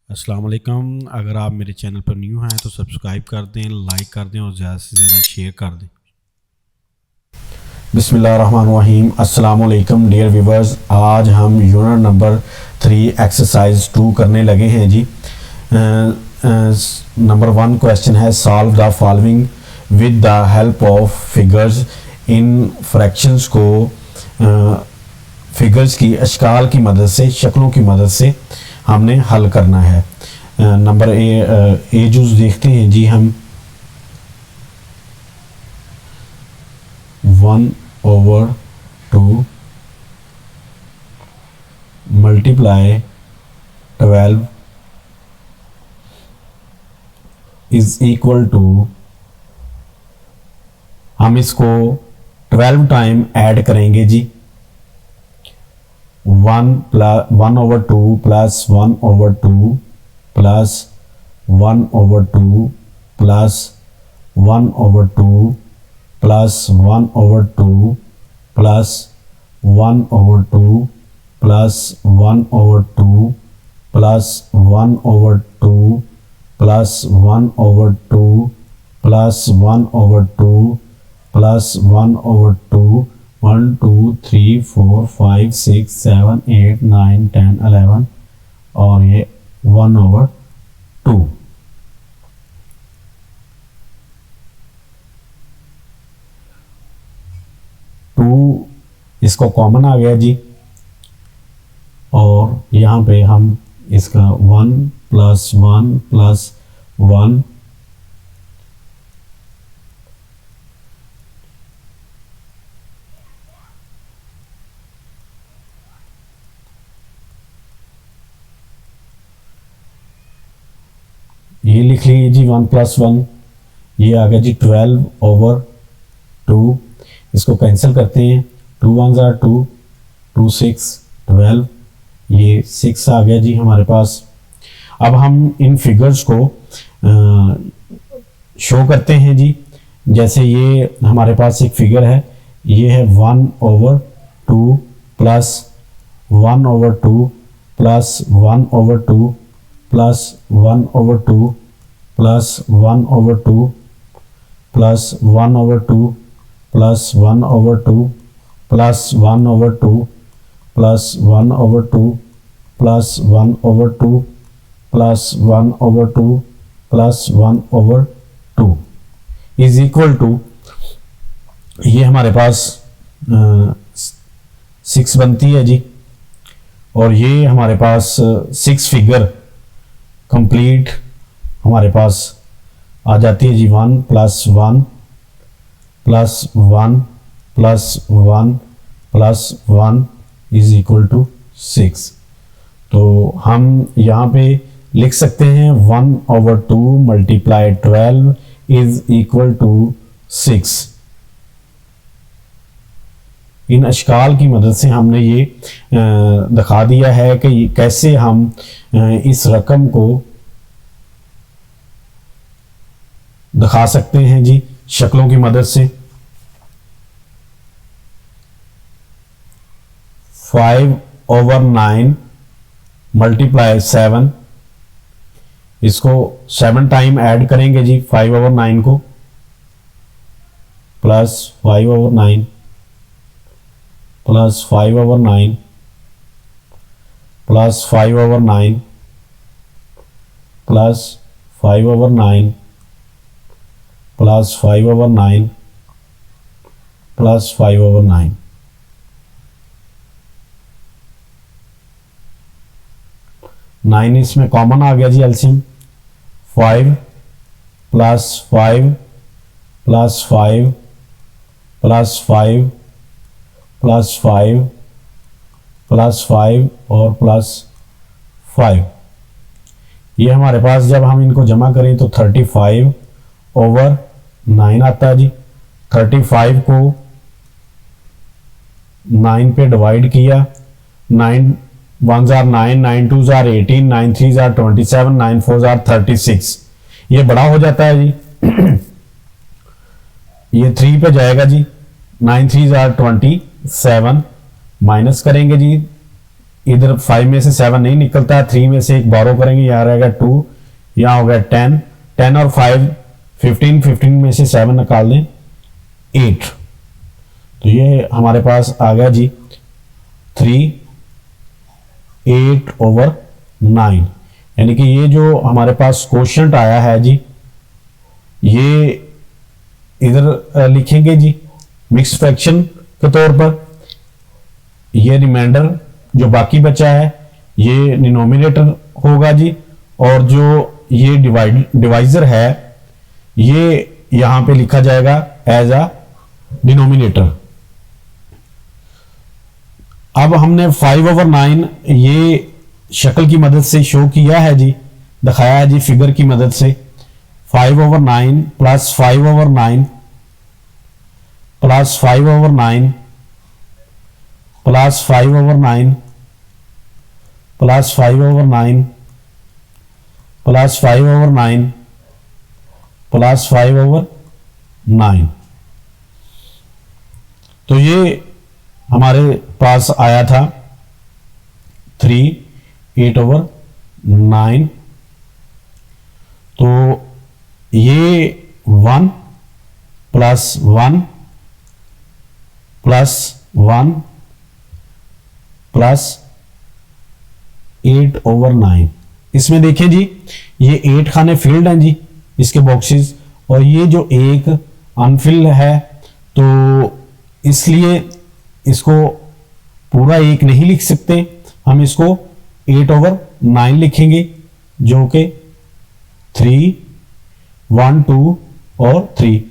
अस्सलाम वालेकुम। अगर आप मेरे चैनल पर न्यू हैं तो सब्सक्राइब कर दें, लाइक कर दें और ज़्यादा से ज़्यादा शेयर कर दें। बिस्मिल्लाहिर्रहमानिर्रहीम। अस्सलाम वालेकुम डियर व्यूवर्स। आज हम यूनिट नंबर 3 एक्सरसाइज 2 करने लगे हैं जी। नंबर 1 क्वेश्चन है solve the following with the help of figures. In fractions को फिगर्स की अशकाल की मदद से, शक्लों की मदद से हमने हल करना है। नंबर ए जूस देखते हैं जी हम। 1/2 मल्टीप्लाई 12 इज इक्वल टू, हम इसको 12 टाइम ऐड करेंगे जी। 1/2 plus 1/2 plus 1/2 plus 1/2 plus 1/2 plus 1/2 plus 1/2 plus 1/2 plus 1/2 plus 1/2 plus 1/2 1 2 3 4 5 6 7 8 9 10 11 और ये 1/2। इसको कॉमन आ गया जी, और यहाँ पे हम इसका 1 प्लस 1 प्लस 1 ये लिख लीजिए जी। 1 प्लस 1 ये आ गया जी 12/2। इसको कैंसिल करते हैं। 2 1 are 2, 2 6 12, ये 6 आ गया जी हमारे पास। अब हम इन फिगर्स को शो करते हैं जी। जैसे ये हमारे पास एक फिगर है, ये है 1/2 plus 1/2 plus 1/2 plus 1/2 plus 1/2 plus 1/2 plus 1/2 plus 1/2 plus 1/2 plus 1/2 plus 1/2 plus 1/2 is equal to, ये हमारे पास 6 बनती है जी। और ये हमारे पास 6 फिगर कंप्लीट हमारे पास आ जाती है जी। 1 plus 1 plus 1 plus 1 plus 1 is equal to 6। तो हम यहाँ पे लिख सकते हैं 1/2 मल्टीप्लाई 12 इज इक्वल टू 6। इन अशकाल की मदद से हमने ये दिखा दिया है कि कैसे हम इस रकम को दिखा सकते हैं जी शक्लों की मदद से। 5/9 मल्टीप्लाई 7, इसको 7 टाइम ऐड करेंगे जी 5/9 को, plus 5/9 plus 5/9 plus 5/9 plus 5/9 plus 5/9 plus 5/9। 9 इसमें कॉमन आ गया जी LCM. 5 plus 5 plus 5 plus 5 plus 5 plus 5 और प्लस 5, ये हमारे पास जब हम इनको जमा करें तो 35/9 आता है जी। 35 को 9 पे डिवाइड किया, 9 1s are 9, 9 2s are 18, 9 3s are 27, 9 4s are 36। ये बड़ा हो जाता है जी। ये 3 पे जाएगा जी। 9 3s are 27, माइनस करेंगे जी इधर 5 में से 7 नहीं निकलता, 3 में से एक बोरो करेंगे, यहाँ रहेगा 2, यहाँ हो गया 10, 10 और 5 15, 15 में से 7 निकाल दें 8। तो ये हमारे पास आ गया जी 3 8/9, यानी कि ये जो हमारे पास क्वोशंट आया है जी, ये इधर लिखेंगे जी मिक्स फ्रैक्शन के तौर पर। ये रिमाइंडर जो बाकी बचा है ये डिनोमिनेटर होगा जी, और जो ये डिवाइजर है ये यहां पे लिखा जाएगा एज अ डिनोमिनेटर। अब हमने 5/9 ये शक्ल की मदद से शो किया है जी, दिखाया है जी फिगर की मदद से। 5/9 plus 5/9 plus 5/9 plus 5/9 plus 5/9 plus 5/9 plus 5/9। तो ये हमारे पास आया था 3 8/9। तो ये 1 प्लस 1 प्लस 1 प्लस 8/9। इसमें देखें जी ये 8 खाने फिल्ड हैं जी इसके बॉक्सेस, और ये जो एक अनफिल्ड है, तो इसलिए इसको पूरा एक नहीं लिख सकते, हम इसको 8/9 लिखेंगे, जो कि 3 1 2 और 3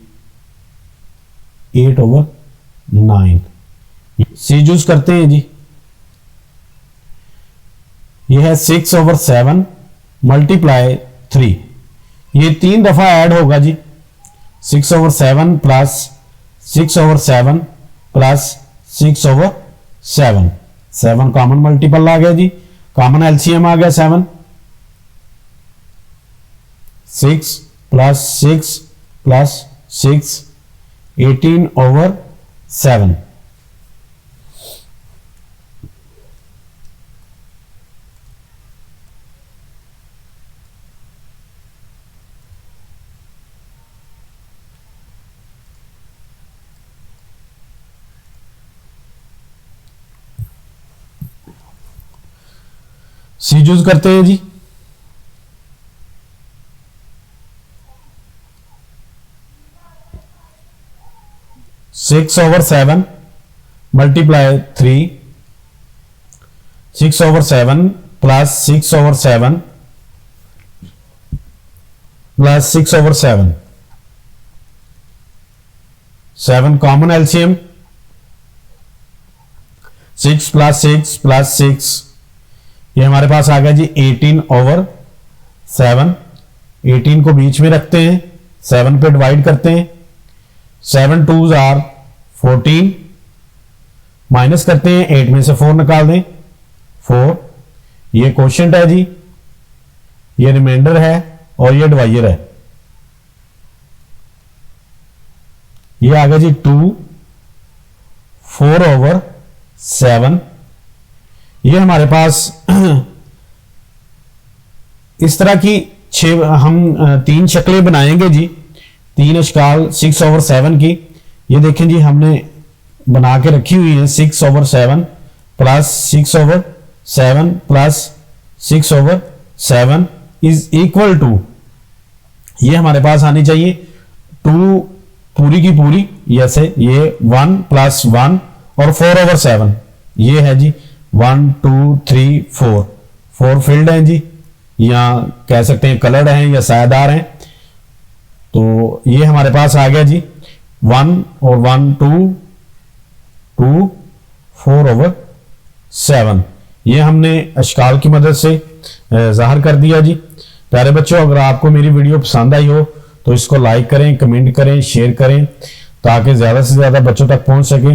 8/9 से यूज करते हैं जी। यह है 6/7 मल्टीप्लाई 3, ये 3 दफा ऐड होगा जी। 6/7 प्लस 6/7 प्लस 6/7, 7 कॉमन मल्टीपल आ गया जी, कॉमन एलसीएम आ गया 7। 6 प्लस 6 प्लस 6 18/7। सी यूज करते हैं जी। Six over 7 multiply 3, 6/7 plus 6/7 plus 6/7, 7 common LCM, 6 plus 6 plus 6, ये हमारे पास आ गया जी 18/7। 18 को बीच में रखते हैं, 7 पे डिवाइड करते हैं, 7 2s आर 14, माइनस करते हैं, 8 में से 4 निकाल दें 4। ये क्वोशंट है जी, ये रिमाइंडर है और ये डिवाइजर है। ये आ गया जी 2 4/7। ये हमारे पास इस तरह की हम 3 शक्लें बनाएंगे जी, 3 अशकाल 6/7 की। ये देखें जी हमने बना के रखी हुई है 6/7 plus 6/7 plus 6/7 is equal to, ये हमारे पास आनी चाहिए 2 पूरी की पूरी, जैसे ये 1 प्लस 1 और 4/7, ये है जी 1 2 3 4, 4 फील्ड हैं जी, या कह सकते हैं कलर्ड हैं या सायादार हैं। तो ये हमारे पास आ गया जी 1 और 1 2 2 4/7। ये हमने अशकाल की मदद से जाहिर कर दिया जी। प्यारे बच्चों, अगर आपको मेरी वीडियो पसंद आई हो तो इसको लाइक करें, कमेंट करें, शेयर करें, ताकि ज़्यादा से ज़्यादा बच्चों तक पहुंच सके।